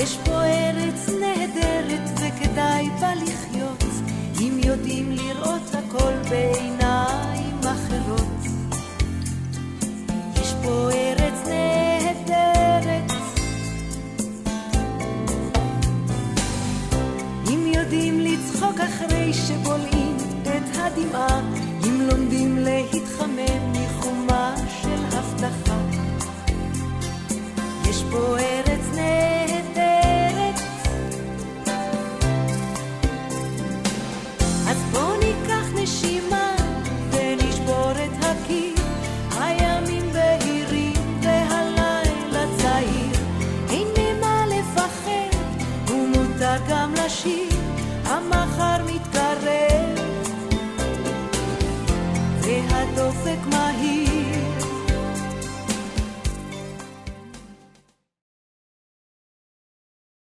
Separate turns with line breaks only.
יש פה ארץ נהדרת וכדאי בה לחיות, אם יודעים לראות הכל בעיניים אחרות. יש פה ארץ נהדרת, אם יודעים לצחוק אחרי שבולעים את הדמעה, אם לומדים להתחמם מחומה של הבטחה. יש פה ארץ נהדרת, אז בוא ניקח נשימה ונשבור את הקיר. הימים בהירים והלילה צעיר, אין ממה לפחד ומותר גם לשיר. המחר מתקרב והדופק מה